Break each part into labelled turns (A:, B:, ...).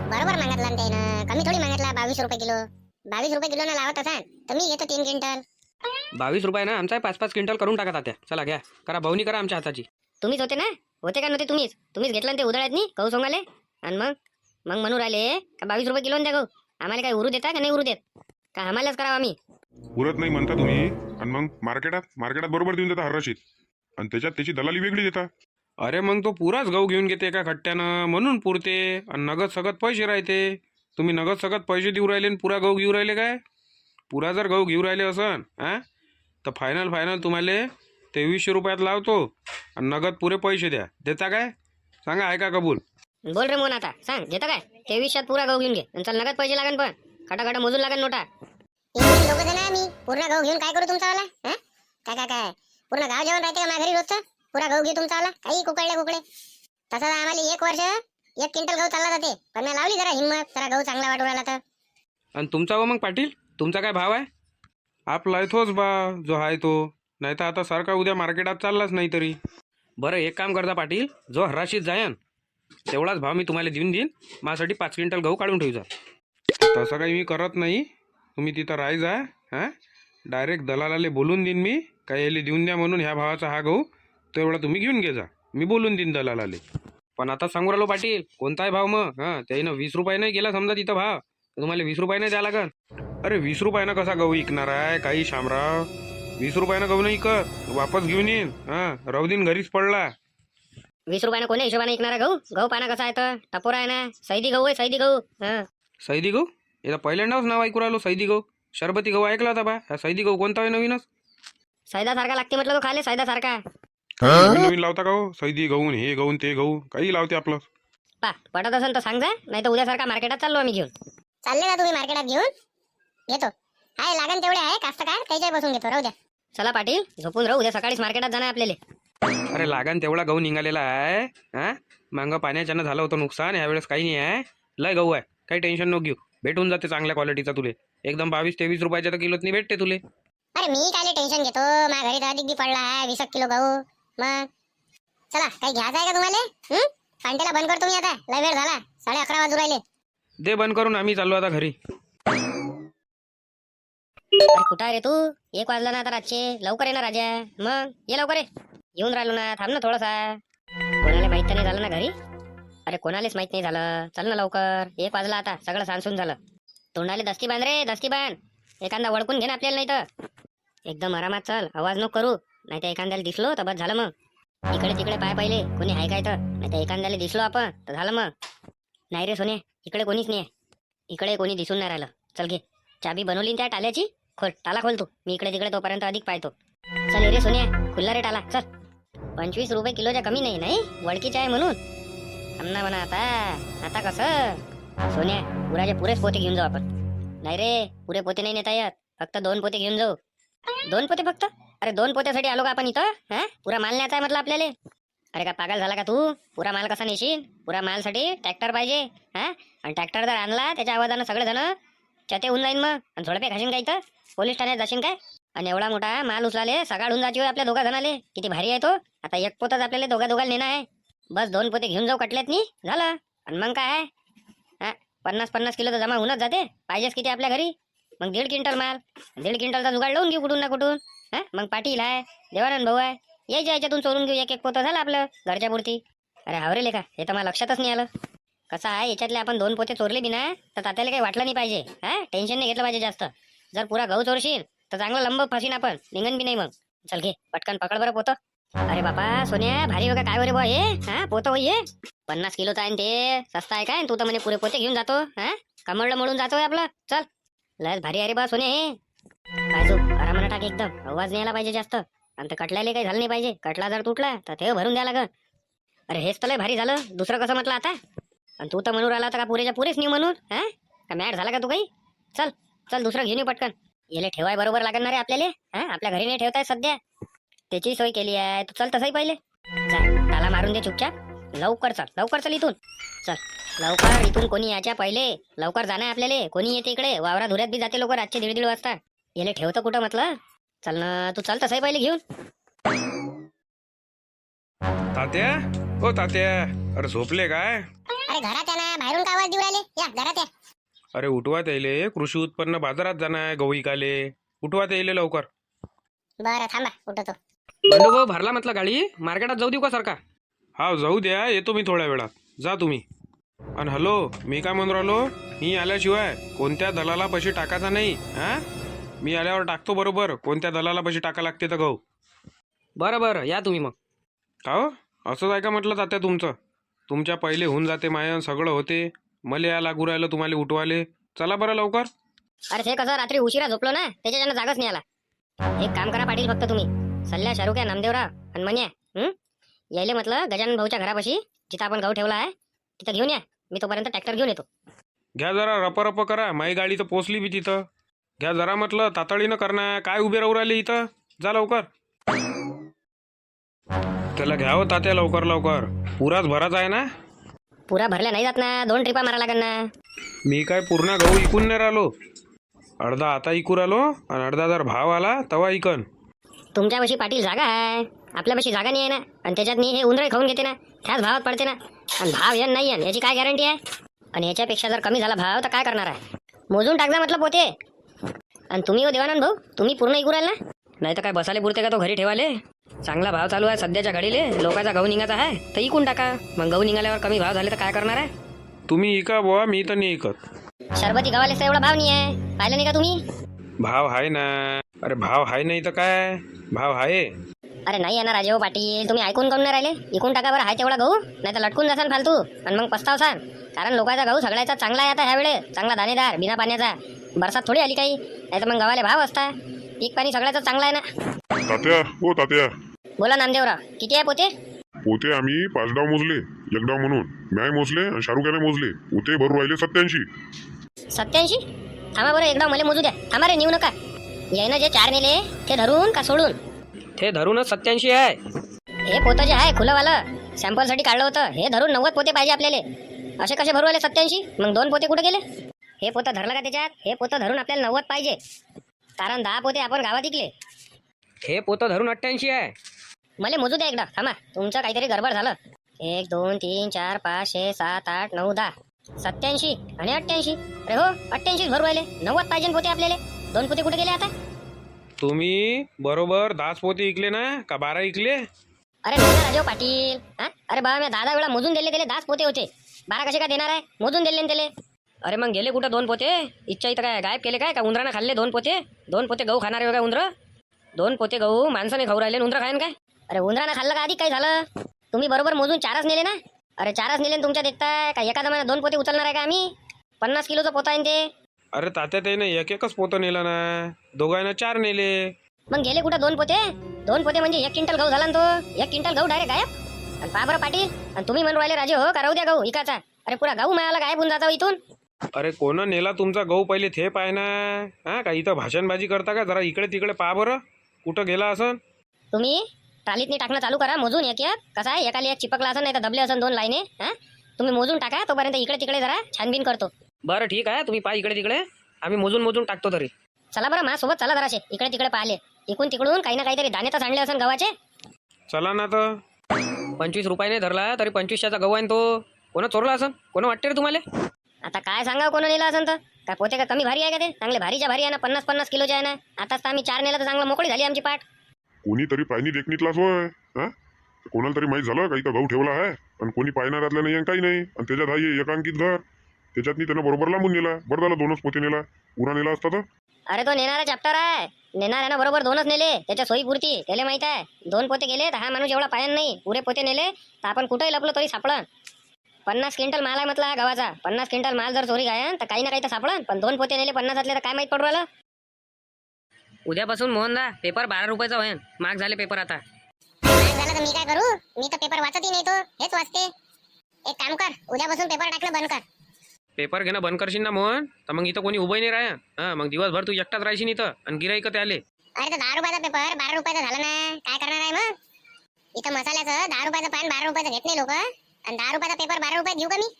A: बरोबर मागितला ना त्यानं, कमी थोडी मागितला. 22 रुपये किलो. 22 रुपये किलो ना लावत असाल तर मी घेतो 3 क्विंटल.
B: 22 रुपये ना आमचा 5-5 क्विंटल करून टाका तात्या. चला घ्या, करा भावनी करा आमच्या हाताची.
C: तुम्हीच होते ना, होते का नव्हते तुम्हीच घेतलं ना ते उधळ्यात नी गहू सोंगाले. आणि मग मग म्हणू राहिले का 22 रुपये किलो द्या गहू. आम्हाला काय उरू देता का नाही उरू देत का? आम्हालाच करावं आम्ही.
D: उरत नाही म्हणता तुम्ही, आणि मग मार्केटात बरोबर देऊन देता हर रशीद, आणि त्याच्यात त्याची दलाली वेगळी देता.
B: अरे मग तो पुराच गहू घेऊन घेते एका खट्ट्यानं म्हणून पुरते. आणि नगद सगत पैसे राहते. तुम्ही नगद सगत पैसे देऊ राहिले आणि पुरा गहू घेऊ राहिले काय? पुरा जर गहू घेऊ राहिले असन तर फायनल तुम्हाला 2300 रुपयात लावतो आणि नगद पुरे पैसे द्या. देता काय? सांगा, आहे का कबूल?
C: बोल रे मोन, आता सांग घेता काय? 2300 पुरा गहू घेऊन घे आणि चल, नगद पैसे लागन पण खटाखटा मोजून लागन नोटा.
A: दोघ जण आम्ही पूर्ण गहू घेऊन काय करू तुमचा वाला? काय पूर्ण गाव जेवण राहते का माझ्या घरी रोजचं? पुरा गहू घेऊ तुमचा वाला, काही कुकडे. तसं आम्हाला 1 वर्ष 1 क्विंटल गहू चालला जाते. पण मी लावली जरा हिंमत, जरा गहू चांगला वाटू राहिला तर.
B: आणि तुमचा व मग पाटील, तुमचा काय भाव आहे? आपला तोच बा जो आहे तो. नाही तर आता सारखा उद्या मार्केटात चाललाच नाही तरी. बरं एक काम करता पाटील, जो हराशीत जायन तेवढाच भाव मी तुम्हाला देऊन देईन. माझ्यासाठी 5 क्विंटल गहू काढून ठेवजा. तसं काही मी करत नाही. तुम्ही तिथं राहायचा. डायरेक्ट दलालाले बोलून देईन मी, काय याला देऊन द्या म्हणून ह्या भावाचा हा गहू, तेवढा तुम्ही घेऊन घे जा. मी बोलून देईन दलालाले. पण आता सांगू राहिलो पाटील, कोणताही भाव मग त्यानं 20 रुपये नाही गेला समजा तिथं भाव, तर तुम्हाला 20 रुपये नाही द्या लागल. अरे 20 रुपयानं कसा गहू विकणार आहे? काही शामराव, 20 रुपयानं गहू नाही विकत. वापस घेऊन येईन. राहू देईन घरीच पडला.
C: 20 रुपयानं कोण्या हिशोबाने विकणार गहू पाना कसा आहे तर टपोरा आहे ना. सैदी गहू आहे, सैदी गहू.
B: सैदी गहू? याचा पहिल्यांदाच नाव ऐकू राहिलो, सैदी गहू. शरबती गहू ऐकला होता बा. हा सैदी गहू कोणता आहे नवीनच?
C: सैदा सारखा लागते म्हटलं तो खाले, सैदा सारखा.
D: नवीन लावता का हो? सैदी गहून हे गहून ते गहू काही लावते आपलं.
C: पटत असेल तर सांग जा, नाही तर उद्यासारखा मार्केटात चाललो आम्ही घेऊन.
A: चालले का तुम्ही मार्केटात घेऊन? घेतो. आहे लागन तेवढे आहे कास्तकार, त्याच्या बसून घेतो. राहू द्या.
C: चला पाटील, झोपून राहू, उद्या सकाळीच मार्केटात जाणार आपल्याला.
B: अरे लागान तेवढा गहू निघालेला आहे. मांग पाण्याच्यानं झालं होतं नुकसान, यावेळेस काही नाही आहे. लय गहू आहे, काही टेन्शन नको घेऊ. भेटून जाते चांगल्या क्वालिटीचा तुले. एकदम 22-23 रुपयाच्या तर किलोत नाही भेटते तुले.
A: अरे मी काय टेन्शन घेतो? माझ्या घरी तर अधिक बी पडला आहे 20 किलो गहू. मग चला, काही घ्यायचं आहे का तुम्हाला? कांटेला बंद करतो मी आता, लय वेळ झाला. 11:30 वाजू राहिले.
B: दे बंद करून, आम्ही चाललो आता घरी.
C: अरे कुठं आहे रे तू? 1 वाजला ना आता रातचे. लवकर ये ना राजा. मग ये लवकर ये. येऊन राहिलो ना, थांब ना थोडासा. कोणाला माहित नाही झालं ना घरी? अरे कोणालाच माहित नाही झालं. चल ना लवकर, 1 वाजला आता, सगळं सांसून झालं. तोंडाले दस्ती बांध रे, दस्ती बांध. एखादा वळकून घे ना आपल्याला, नाही तर एकदम आरामात चल. आवाज नको करू, नाही तर एखाद्याला दिसलो तर बस झालं. मग इकडे तिकडे पाय पहिले कोणी आहे काय तर, नाही तर एखाद्याला दिसलो आपण तर झालं मग. नाही रे सोने, इकडे कोणीच नाही आहे. इकडे कोणी दिसून नाही राहिलं. चल घे, चाबी बनवली त्या टाल्याची. खोल, टाला खोल तू. मी इकडे तिकडे तोपर्यंत अधिक पाहतो. चल रे सोन्या, खुल्ला रे टाला. चल. 25 रुपये किलोच्या कमी नाही वळकीच्या आहे म्हणून. आमना म्हणा आता कसं सोन्या, पुराचे पुरेच पोते घेऊन जाऊ आपण. नाही रे, पुरे पोते नाही नेता येत, फक्त 2 पोते घेऊन जाऊ. 2 पोते फक्त? अरे 2 पोत्यासाठी आलो का आपण इथं? पुरा माल न्यायचा आहे म्हटलं आपल्याला. अरे का पागल झाला का तू? पुरा माल कसा नेशील? पुरा मालसाठी ट्रॅक्टर पाहिजे. आणि ट्रॅक्टर जर आणला त्याच्या आवाजानं सगळे जण चते होऊन जाईन. मग आणि झोडपे खाशीन काय तर पोलीस ठाण्यात जाशील काय? आणि एवढा मोठा माल उचलाले सकाळून जायची आपल्या 2 जणाले. किती भारी आहे तो. आता 1 पोताच आपल्याला दोघांना नेणं आहे. बस 2 पोते घेऊन जाऊ कटल्यात नी झालं. आणि मग काय 50-50 किलो तर जमा होऊनच जाते. पाहिजेच किती आपल्या घरी? मग 1.5 क्विंटल माल, 1.5 क्विंटलचा जुगाड लावून घेऊ कुठून ना कुठून. मग पाटील आहे, देवानंद भाऊ आहे, याच्यातून चोरून घेऊ 1-1 पोतं, झालं आपलं घरच्या पुरती. अरे हावरेले का, हे तर मला लक्षातच नाही आलं. कसं आहे, याच्यातले आपण 2 पोते चोरले बी ना तर तात्याला काही वाटलं नाही पाहिजे. टेन्शन नाही घेतलं पाहिजे जास्त. जर पुरा गहू चोरशील तर चांगलं लंब फसीन आपण, निघन बी नाही मग. चल घे पटकन, पकड बरं पोतं. अरे बापा सोन्या, भारी बघा काय बरे बा हे. पोतं होई हे 50 किलोचं आहे ते. सस्ता आहे काय? तू तर म्हणे पुरे पोते घेऊन जातो. कमळलं म्हणून जातोय आपलं. चल, लयच भारी अरे बा सोन्या हे. काय जो आरामानं टाक, एकदम आवाज नाही आला पाहिजे जास्त. आणि ते कटल्याला काही झालं नाही पाहिजे. कटला जर तुटला तर ते भरून द्या लागल. अरे हेच तर लय भारी झालं. दुसरं कसं म्हटलं आता? आणि तू तर म्हणून राहिला होता का पुरेच्या पुरेच नेऊ म्हणून? का मॅट झाला का तू काही? चल चल, दुसरं घेऊन ये पटकन. याला ठेवाय बरोबर लागणार आहे आपल्याला. आपल्या घरी नाही ठेवताय सध्या, त्याची सोय केली आहे. तू चल तसंही पहिले जा, ताला मारून दे चुपचाप. लवकर चल इथून. चल लवकर, इथून कोणी याच्या पहिले लवकर जाणं आपल्याला. कोणी येते इकडे वावरा धुऱ्यात बी जाते लोक रातचे 1:30 वाजता. याला ठेवतं कुठं म्हटलं? चल ना तू, चल तसंही पहिले घेऊन.
B: तात्या, ओ तात्या, अरे झोपले काय?
A: अरे घरात आहे ना, बाहेरून काय आवाज देऊ राहिले? या घरात या.
B: अरे उठवात यायले, कृषी उत्पन्न बाजारात जाणं आहे गहू इकाले. उठवात यायले लवकर.
A: बरं थांबा उठवतो.
B: बंडू भाऊ भरला म्हटलं गाडी, मार्केटात जाऊ देऊ का सरका? हा जाऊ द्या, येतो मी थोड्या वेळात. जा तुम्ही. आणि हॅलो, मी काय म्हणून राहिलो, मी आल्याशिवाय कोणत्या दलाला पैसे टाकायचा नाही. हा, मी आल्यावर टाकतो बरोबर कोणत्या दलाला पैसे टाका लागते तर गहू. बरं बरं, या तुम्ही मग. का हो, असंच आहे का म्हटलं तात्या तुमचं? तुमच्या पहिले होऊन जाते मायन, सगळं होते. मला या लागू राहिलं तुम्हाला उठवाले. चला बरं लवकर.
C: अरे ते कसं रात्री उशिरा झोपलो ना, त्याच्यानं जागच नाही आला. एक काम करा पाटील, फक्त तुम्ही सल्ल्या शाहरुख नामदेवराव आणि मन्या यायले म्हटलं गजानन भाऊच्या घरापाशी जिथं आपण गहू ठेवला आहे तिथं घेऊन या. मी तोपर्यंत ट्रॅक्टर घेऊन येतो.
B: घ्या जरा रप करा, माई गाडी तर पोचली बी तिथं. घ्या जरा म्हटलं तातडीनं करणार, काय उभे राहू राहिले इथं. जा लवकर. त्याला घ्यावं तात्या लवकर लवकर. पुराच भराच आहे ना.
C: पुरा भरल्या नाही जात ना, 2 ट्रिपा मारा लागेल ना.
B: मी काय पूर्ण गहू इकून नाही राहिलो. अर्धा आता इकू राहिलो आणि अर्धा जर भाव आला तवा इकन.
C: तुमच्यापाशी पाटील जागा आहे, आपल्यापाशी जागा नाही आहे ना. आणि त्याच्यात हे उंदरे खाऊन घेते ना, त्याच भावात पडते ना. आणि भाव येण नाही येण याची काय गॅरंटी आहे? आणि याच्यापेक्षा जर कमी झाला भाव तर काय करणार आहे? मोजून टाकजा म्हटलं पोते. आणि तुम्ही हो देवानंद भाऊ, तुम्ही पूर्ण इकू राहिला ना. नाही तर काय बसाले पुरते का तो घरी ठेवाले? चांगला भाव चालू आहे सध्याच्या घडीले, लोकांचा गहू निघायचा आहे तर इकून टाका. मग गहू निघाल्यावर कमी भाव झाले तर काय करणार आहे?
B: तुम्ही इका बुवा, मी तर नाही इकत.
C: शरबती गव्हालेच एवढा भाव नाही आहे, पाहिलं नाही का तुम्ही?
B: भाव आहे ना. अरे भाव आहे नाही तर काय, भाव आहे.
C: अरे नाही येणार राजेहो पाटील, तुम्ही ऐकून करून नाही राहिले. इकून टाका बरं, आहे तेवढा गहू, नाही तर लटकून जासान फालतू आणि मग पस्तावसान. कारण लोकांचा गहू सगळ्याचा चांगला आहे आता ह्या वेळेस, चांगला दाणेदार बिना पाण्याचा. बरसात थोडी आली काही, नाही तर मग गव्हाले भाव असता. पीक पाणी सगळ्याचं चांगलं आहे ना.
D: तात्या हो तात्या,
C: बोला नामदेवराव, किती आहे पोते?
D: पोते आम्ही 5 डाव मोजले, एक डाव म्हणून म्याय मोजले आणि शाहरुखाने मोजले. पोते भरू राहिले 87.
C: 87? थांबा बरं, एकदा मला मोजू द्या. थांबा रे, नेऊ नका. यायनं जे 4 नेले ते धरून का सोडून?
B: ते धरूनच 87 आहे.
C: हे पोतं जे आहे खुलंवालं, सॅम्पलसाठी काढलं होतं, हे धरून 90 पोते पाहिजे आपल्याला. असे कसे भरू आले 87? मग 2 पोते कुठे गेले? हे पोतं धरलं का त्याच्यात? हे पोतं धरून आपल्याला 90 पाहिजे, कारण 10 पोते आपण गावात विकले.
B: हे पोतं धरून 88 आहे.
C: मला मोजू द्या एकदा. थांबा, तुमचं काहीतरी गडबड झालं. 1 2 3 4 5 6 7 8 9 10 87 आणि 88. अरे हो, 88 भरू राहिले, 90 पाहिजे पोते आपल्याला. 2 पोते कुठे गेले आता?
B: तुम्ही बरोबर 10 पोते इकले ना का 12 इकले?
C: अरे नाही ना राजेव पाटील. अरे बाबा, मी 10 वेळा मोजून दिले, त्याला 10 पोते होते. 12 कसे काय देणार आहे? मोजून दिले ना त्याला. अरे मग गेले कुठं 2 पोते? इच्छा इथं काय गायब केले काय? का उंदरानं खाल्ले 2 पोते? 2 पोते गहू खाणारे काय उंदर? 2 पोते गहू माणसाने खाऊ राहिले, उंदर खायन काय? अरे उंदरानं खाल्लं का आधी काय झालं? तुम्ही बरोबर मोजून 4च नेले ना. अरे 4च नेले तुमच्या देखताय का एका जमान्यात 2 पोते उचलणार आहे का आम्ही? 50 किलोचं पोता आहे ते.
B: अरे तात्या त्याने एकच पोतं नेलं ना, दोघांना 4 नेले.
C: मग गेले कुठं 2 पोते? 2 पोते म्हणजे 1 क्विंटल गहू झाला ना तो. 1 क्विंटल गहू डायरेक्ट गायब. आणि पहा बरं पाटील, आणि तुम्ही म्हणून राहिले राजे हो का राहू द्या गहू इकाचा. अरे पुरा गहू मिळाला गायब होऊन जाता इथून.
B: अरे कोण नेला तुमचा गहू पहिले थे पाय ना. हा का इथं भाषणबाजी करता का? जरा इकडे तिकडे पहा बरं, कुठं गेला असं.
C: तुम्ही ट्रालीतनी टाकणं चालू करा, मोजून एक एक. कसं आहे, एकाला एक चिपकला असेल, नाही तर दबले असेल 2 लाईने. तुम्ही मोजून टाका, तोपर्यंत इकडे तिकडे जरा छानबीन करतो.
B: बरं ठीक आहे, तुम्ही पहा इकडे तिकडे, आम्ही मोजून मोजून टाकतो तरी.
C: चला बरं, माझ्यासोबत चला जराशे. इकडे तिकडे पाहिले, इकडून तिकडून काही ना काहीतरी दाणे तर सांडले असेल गव्हाचे.
B: चला ना तर. 25 रुपयाने धरला तरी 25चा गहू आहे ना तो. कोण चोरला असं? कोण वाटते रे तुम्हाला?
C: आता काय सांगा, कोण नेला असेल तर? काय पोते का कमी भारी आहे का ते? चांगले भारीच्या भारी आहे ना, 50-50 किलोचे आहे ना. आताच तर आम्ही 4 नेला तर चांगलं मोकळी झाली आमची पाठ.
D: कोणीतरी पायनी देखणीतलाच होय. हा, कोणाला तरी माहीत झालं का इथं गहू ठेवला आहे आणि कोणी पायणाऱ्यातलं नाही आणि काही नाही. आणि त्याच्यात हा एकांकित घर, त्याच्यातनी त्यानं बरोबर लांबून नेला. बरं झालं 2च पोते नेला, पुरा नेला असता तर.
C: अरे तो नेणारा चॅप्टर आहे, नेणाऱ्यानं बरोबर 2च नेले त्याच्या सोयीपुरती. त्याला माहित आहे 2 पोते गेले तर हा माणूस एवढा पायन नाही. पुरे पोते नेले तर आपण कुठेही लपलो तरी सापडन. 50 क्विंटल माल आहे म्हटलं गव्हाचा. 50 क्विंटल माल जर चोरी गायन तर काही ना काही तर सापडन. पण 2 पोते नेले 50 तर काय माहित पडू राहिलं.
E: उद्यापासून मोहनदा पेपर 12 रुपयाचा होईल. महाग झाले पेपर आता.
A: महाग झालं तर मी काय करू? मी तर पेपर वाचतही नाही, तो हेच वाचते. एक काम कर, उद्यापासून पेपर टाकलं बंद कर.
B: पेपर घेणं बंद करशील ना मोहन, तर मग इथं कोणी उभं नाही राहा. हा, मग दिवसभर तू एकटाच राहायशील इथं आणि गिराईक ते आले.
A: अरे तर 10 रुपयाचा पेपर 12 रुपयाचा झाला ना, काय करणार आहे मग? इथं मसाल्याचं 10 रुपयाचं पान 12 रुपयाचं घेत नाही लोक, आणि 10 रुपयाचा पेपर 12 रुपयात घेऊ का मी?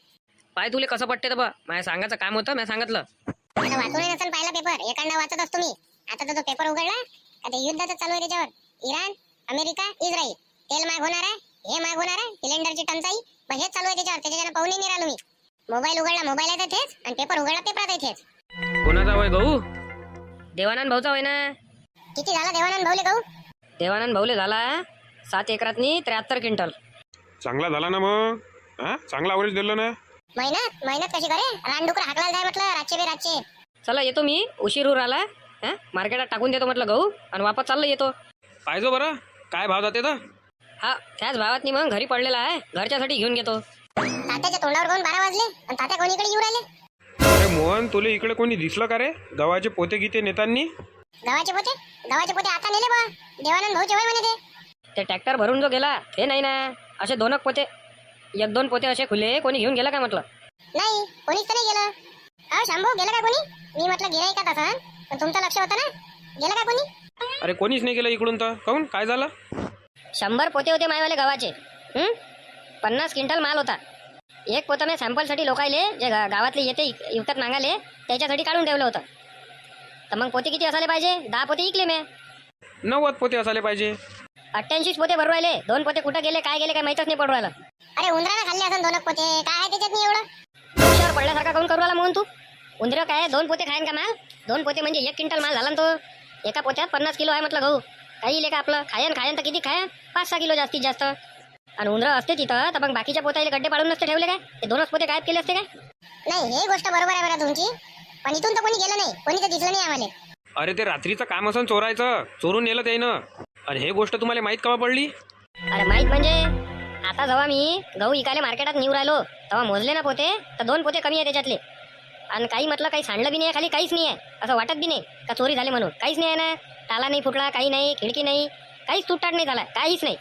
E: पाय तुले कसं पटते बा? माझ्या सांगायचं काम होतं, मी सांगितलं.
A: आता वाचूनही नसेल पाहिला पेपर, एखादा वाचत असतो मी. आता तर तो पेपर उघडला का ते युद्धाचं चालू आहे त्याच्यावर. Iran, America, Israel. तेल महाग होणार आहे, हे महाग होणार आहे, सिलेंडरची टंचाई, मग हेच चालू आहे त्याच्यावर. त्याच्यानं पाहूनही नाही राहिलो मी. मोबाईल उघडला मोबाईल आहे तेच आणि पेपर उघडला पेपरात आहे तेच.
E: कोणाचा होय गहू? देवानंद भाऊचा होय ना.
A: किती झाला देवानंद भाऊले गहू?
E: देवानंद भाऊले झाला 7 एकरातनी 73 क्विंटल.
B: चांगला झाला ना मग. हा चांगला ॲव्हरेज दिलं ना.
A: मेहनत मेहनत कशी करे रानडुकर हाकलायला जाय म्हटलं रातचे बे रातचे.
E: चला येतो मी, उशीर होऊन राहिला. मार्केटात टाकून देतो म्हटलं गहू आणि वापस चाललं येतो.
B: पाहिजे बरं काय भाव जाते तर.
E: हा त्याच भावातनी मग घरी पडलेला आहे, घरच्यासाठी घेऊन घेतो.
A: तात्याच्या तोंडावर कोण 12 वाजले आणि तात्या कोणीकडे येऊ राहिले?
B: अरे मोहन तुला इकडे कोणी दिसलं का रे गव्हाचे पोते गीते नेतांनी.
A: गव्हाचे पोते आता नेले बा देवानंद भाऊचे वय म्हणे
E: ते ट्रॅक्टर भरून जो गेला ते नाही ना, असे 2 पोते 1-2 पोते असे खुले कोणी घेऊन गेला का म्हटलं.
A: नाही कोणीच तर नाही गेलं. अहो शंभू गेलं का कोणी? मी म्हटलं गिराई का तसा पण तुमचं लक्ष होतं ना. गेलं का कोणी?
B: अरे कोणीच नाही गेलं इकडून तर. काहून काय झालं?
C: 100 पोते होते मायवाले गव्हाचे. 50 क्विंटल माल होता. एक पोतं मी सॅम्पलसाठी लोकायले जे गावातले येते विकत मागाले त्याच्यासाठी काढून ठेवलं होतं. तर मग पोते किती असायला पाहिजे? 10 पोते इकले मी.
B: 90 पोते असायला पाहिजे.
C: 88 पोते भरू राहिले. 2 पोते कुठं गेले काय गेले काय माहीतच नाही पडू राहिलं.
A: अरे उंदरानं खाल्ले असं 2 पोते काय आहे त्याच्यात नाही एवढं?
C: वृक्षावर पडल्यासारखा काऊन करू राहिला म्हणून तू? उंदरं काय 2 पोते खायन का माल? 2 पोते म्हणजे 1 क्विंटल माल झाला ना तो. एका पोत्यात 50 किलो आहे म्हटलं गहू. काही इले का आपलं खायन तर किती खायन? 5-6 किलो जास्तीत जास्त. आणि उंदरं असते तिथं तर मग बाकीच्या पोत्याला गड्डे पाडून नसते ठेवले काय? ते 2च पोते गायब केले असते काय?
A: नाही हे गोष्ट बरोबर आहे बरं तुमची. पण इथून तर कोणी गेलं नाही, कोणी तर दिसलं नाही आम्हाला.
B: अरे ते रात्रीचं काम असं चोरायचं, चोरून नेलं त्यानं. आणि हे गोष्ट तुम्हाला माहित का पडली?
C: अरे माहित म्हणजे आता जेव्हा मी गहू इकायला मार्केटात नेऊ राहिलो तेव्हा मोजले ना पोते तर 2 पोते कमी आहे त्याच्यातले. आणि काही म्हटलं काही सांडलं बी नाही खाली, काहीच नाही आहे. असं वाटत बी नाही का चोरी झाली म्हणून. काहीच नाही आहे ना. ताला नाही फुटला, काही नाही, खिडकी नाही, काहीच तुटताट नाही झाला, काहीच नाही.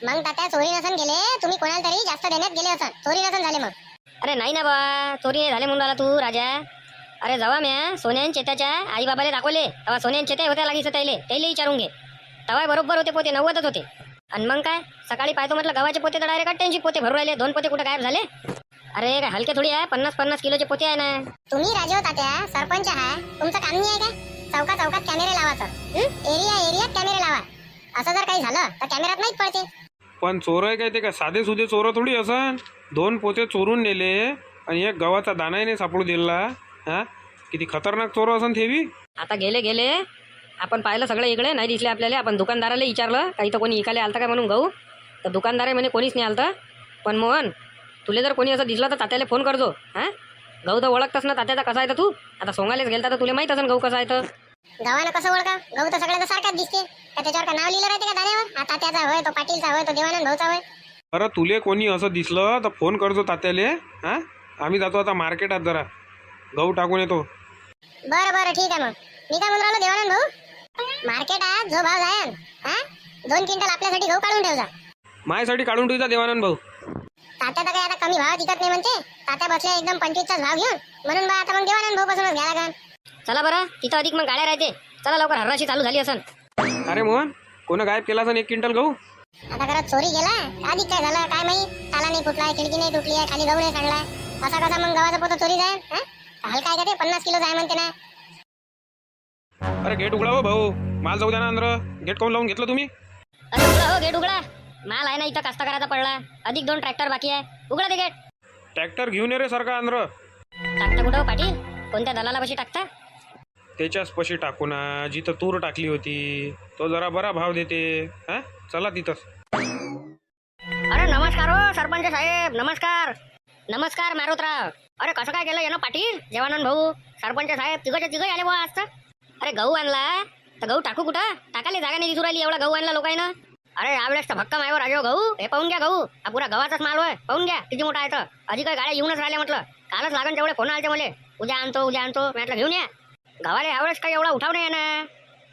A: मग तात्या चोरी नसन गेले, तुम्ही कोणाला तरी जास्त देण्यात गेले असन. चोरी नसन झाले मग.
C: अरे नाही ना बा, चोरी नाही झाले म्हणून राहिला तू राजा. अरे जेव्हा म्या सोन्यान चेत्याच्या आई बाबाला दाखवले तेव्हा सोन्यान चेत्या होत्या लागीच त्याला विचारून घे. तेव्हा बरोबर होते पोते 90च होते. आणि मग काय सकाळी पाहतो म्हटलं गव्हाचे पोते तर डायरेक्ट 88 पोते भरू राहिले. 2 पोते कुठे गायब झाले? अरे काय हलके थोडी आहे, 50-50 किलोचे पोते आहे ना.
A: तुम्ही राजे हो तात्या, सरपंच आहे, तुमचं काम नाही आहे काय? चौकात कॅमेरे लावायचं. एरियात कॅमेरे लावा. असं जर काही झालं तर कॅमेऱ्यात माहित पडते.
B: पण चोर आहे काय ते काय साधे सुधे चोर थोडी असन. 2 पोते चोरून नेले आणि एक गव्हाचा दानाही नाही सापडू दिला. हा किती खतरनाक चोर असन थेवी.
E: आता गेले आपण पाहिलं सगळं इकडे नाही दिसले आपल्याला. आपण दुकानदाराला विचारलं काही तर कोणी इकायला आलता काय म्हणून गहू. तर दुकानदार म्हणे कोणीच नाही आलतं. पण मोहन तुला जर कोणी असं दिसलं तर तात्याला फोन करजो. गहू तर ओळखतस ना तात्याचा कसा आहे तर तू. आता सोंगालेच गेलता तर तुला माहित असेल गहू कसा आहे तर.
A: गावानं कसं ओळखा? गहू तर सगळ्यांना सारखाच दिसते. का त्याच्यावर का नाव लिहिलं राहते का दाण्यावर? हा तात्याचा होय, तो पाटीलचा होय, तो देवानंद भाऊचा होय.
B: अरे तुले कोणी असं दिसलं तर फोन करजो तात्याले. आम्ही जातो आता मार्केटात जरा गहू टाकून येतो.
A: बरं ठीक आहे मग. मी काय म्हणून राहिलो देवानंद भाऊ, मार्केटात जो भाव जायन 2 क्विंटल आपल्यासाठी गहू काढून ठेवजा.
B: माझ्यासाठी काढून ठेवता देवानंद भाऊ.
A: तात्या तर काही आता कमी भावात विकत नाही म्हणते. तात्या बसले एकदम 25चा भाव घेऊन. म्हणून बा आता मग देवानंद भाऊ पासूनच घ्या लागन.
C: चला बरं तिथं अधिक मग गाड्या राहते. चला लवकर हर्राशी चालू झाली असन.
B: अरे मोहन कोण गायब केला असन 1 क्विंटल गहू.
A: आता घरात चोरी गेला आधी काय झालं काय माहित. ताला नाही फुटलाय, खिडकी नाही तुटली आहे, खाली गहू नाही सांडलाय. असा कसा मग गव्हाचा पोतं चोरी जाय? हलका आहे का ते? 50 किलो जाय म्हणते ना.
B: अरे गेट उघडा हो भाऊ, माल जाऊ द्या ना अंदर. गेट कोण लावून घेतलं तुम्ही?
C: अरे उघडा हो गेट उघडा. माल आहे ना इथं कास्तकाराचा पडला. अधिक 2 ट्रॅक्टर बाकी आहे. उघडा ते गेट.
B: ट्रॅक्टर घेऊन ये रे सारखा अंदर.
C: टाकता कुठं हो पाटील? कोणत्या दलालापाशी टाकता?
B: त्याच्याच पशी टाकू ना जिथं तूर टाकली होती. तो जरा बरा भाव देते. चला तिथंच.
C: अरे नमस्कार हो सरपंच साहेब. नमस्कार नमस्कार मारुतराव. अरे कसं काय केलं ना पाटील? देवानंद भाऊ सरपंच साहेब तिघं आले बुवा आज तर. अरे गहू आणला तर गहू टाकू कुठं? टाकायला जागा नाही दिसू राहिली. एवढा गहू आणला लोकांना. अरे यावेळेस तर भक्कम आहे राजो गहू. हे पाहून घ्या गहू. हा पुरा गव्हाचाच माल होय. पाहून घ्या किती मोठा आहे तर. अधिक गाड्या येऊनच राहिल्या म्हटलं. कालच लागन तेवढे फोन आले मला. उद्या आणतो म्हटलं घेऊन या. गव्हाला यावेळेस काही एवढा उठाव नाही ना.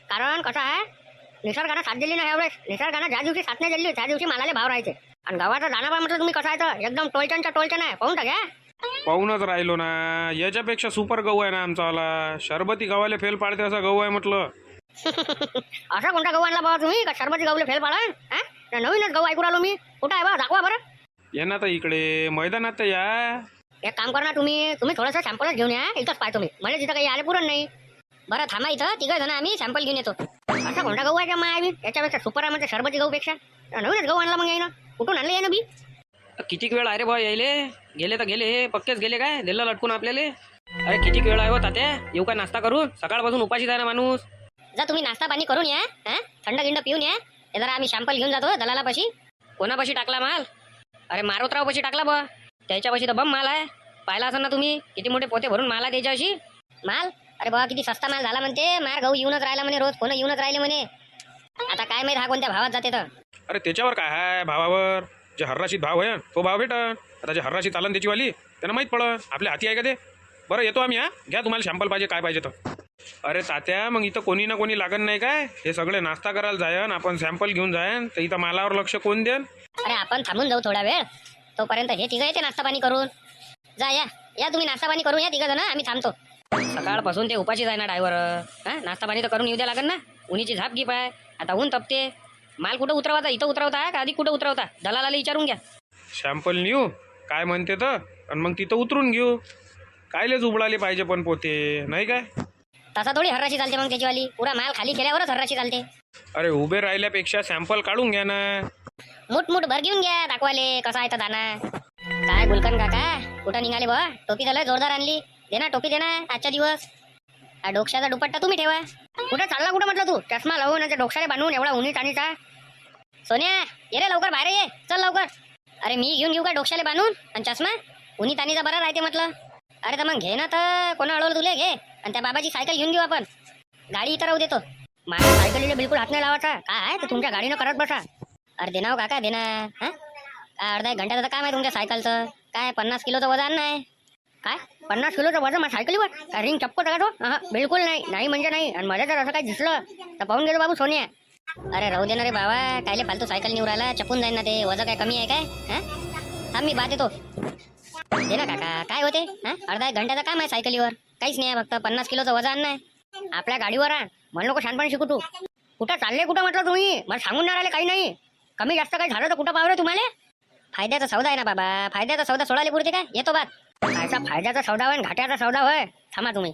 C: कारण कसं आहे निसर्गानं साथ दिली ना यावेळेस. निसर्गानं ज्या दिवशी साथ नाही दिली त्या दिवशी मालाले भाव राहायचे. आणि गव्हाचा दाना पण म्हटलं तुम्ही कसं आहे तर एकदम टोलचनच्या नाही. पाहून टाक्या.
B: पाहूनच राहिलो ना. याच्यापेक्षा सुपर गहू आहे ना आमचावाला. शरबती गव्हाले फेल पाडते असा गहू आहे म्हटलं.
C: असा कोणता गहू आणला बाबा तुम्ही का शरबती गहूला फेल पाडा? नवीनच गहू ऐकू राहिलो मी. कुठं आहे बा दाखवा बरं.
B: ये ना तर इकडे मैदानात तर या.
C: एक काम करा ना तुम्ही थोडंसं सॅम्पलच घेऊन या. इथंच पाहतो मी. मला तिथं काही आले पुरण नाही. बरं थांबा इथं 3 जण आम्ही सॅम्पल घेऊन येतो. असा कोणता गहू आहे का माय बी? याच्यापेक्षा सुपर आहे म्हणजे शरबती गहूपेक्षा. नवीनच गहू आणला मग येईना. कुठून आणलं आहे ना बी?
E: किती वेळ आहे रे बा यायले? गेले तर गेले, हे पक्केच गेले काय दिलं लटकून आपल्याला? अरे किती वेळ आहे हो तात्या? येऊ काय नाश्ता करून? सकाळपासून उपाशीच आहे ना माणूस.
C: जा तुम्ही नाश्ता पाणी करून या. थंड गिंड पिऊन या. हे जरा आम्ही सॅम्पल घेऊन जातो दलालापाशी.
E: कोणापाशी टाकला माल? अरे मारोतरावपाशी टाकला बा. त्याच्यापाशी तर बम माल आहे. पाहिला असेल ना तुम्ही, किती मोठे पोते भरून माल आहे त्याच्याशी.
C: माल? अरे बाबा किती सस्ता माल झाला म्हणते. मार गहू येऊनच राहिला म्हणे, रोज फोन येऊनच राहिले म्हणे. आता काय माहित हा कोणत्या भावात जाते तर.
B: अरे त्याच्यावर काय आहे भावावर? जे हर्राशीत भाव आहे तो भाव भेटन. आता जे हर्राशीत आलं त्याची वाली त्यांना माहीत पडलं आपल्या हाती आहे का ते. बरं येतो आम्ही. घ्या तुम्हाला सॅम्पल पाहिजे काय पाहिजे तर. अरे तात्या मग इथं कोणी ना कोणी लागण नाही काय? हे सगळे नाश्ता करायला जायन, आपण सॅम्पल घेऊन जायन, तर इथं मालावर लक्ष कोण देन?
C: अरे आपण थांबून जाऊ थोडा वेळ. तोपर्यंत हे तिघं येते नाश्ता पाणी करून. जा या या तुम्ही नाश्ता पाणी करून या तिघं जण, आम्ही थांबतो.
E: सकाळपासून ते उपाशीच आहे ना ड्रायव्हर. नाश्ता पाणी तर करून येऊ द्या लागेल ना. उन्हीची झाप घी पाय. आता ऊन तपते. माल कुठं उतरवता? इथं उतरवता का आधी कुठं उतरवता? दलालाला विचारून घ्या.
B: सॅम्पल नेऊ काय म्हणते तर, आणि मग तिथं उतरून घेऊ. कायलेच उबळाले पाहिजे पण पोते नाही काय?
C: तसा थोडी हर्राशी चालते मग त्याचीवाली. पुरा माल खाली केल्यावरच हर्राशी चालते.
B: अरे उभे राहिल्यापेक्षा सॅम्पल काढून घ्या ना.
C: मुठ भर घेऊन घ्या दाखवाले कसा आहे तर दाना. काय गुलकन काका कुठं निघाले बा? टोपी झालं जोरदार आणली. दे ना टोपी, दे ना आजचा दिवस. हा डोक्याचा दुपट्टा तुम्ही ठेवा. कुठं चालला कुठं म्हटलं तू? चष्मा लावून डोक्याला बांधून एवढा उन्ही टाणीचा. सोन्या ये रे लवकर, बाहेर ये, चल लवकर. अरे मी घेऊन घेऊ का डोक्याला बांधून आणि चष्मा? उन्ही तानीचा बरा राहते म्हटलं. अरे तर मग घे ना, तर कोणा अडवलं तुले? घे. आणि त्या बाबाची सायकल घेऊन घेऊ आपण. गाडी इथं राहू देतो. माझ्या सायकलीला बिलकुल हात नाही लावायचा. काय तर तुमच्या गाडीनं करत बसा. अरे दे ना हो काका, दे ना. काय अर्धा एक घंट्याचं काम आहे तुमच्या सायकलचं? काय 50 किलोचं वजन नाही? काय 50 किलोचं वजन माझ्या सायकलीवर? काय रिंग चप्पल का तो? बिलकुल नाही. नाही म्हणजे नाही. आणि माझ्या जर असं काही दिसलं तर पाहून गेलो बाबू सोन्या. अरे राहू दे ना रे बाबा, कायले फालतू सायकल निवरायला? चपून जाईन ना ते. वजन काय कमी आहे काय? थांब मी बात येतो. दे ना काका, काय होते? अर्धा एक घंट्याचं काम आहे सायकलीवर. काहीच नाही आहे, फक्त 50 किलोचं वजन नाही. आपल्या गाडीवर आण. म्हणलो का शानपण शिकू तू? कुठं चालले कुठं म्हटलं तुम्ही? मला सांगून नाही राहिले काही नाही. कमी जास्त काही झालं तर कुठं पावलं तुम्हाला? फायद्याचा सौदा आहे ना बाबा. फायद्याचा सौदा सोडायला पुरते काय? येतो बात. कायचा फायद्याचा सौदा होय घाट्याचा सौदा होय? थांबा तुम्ही.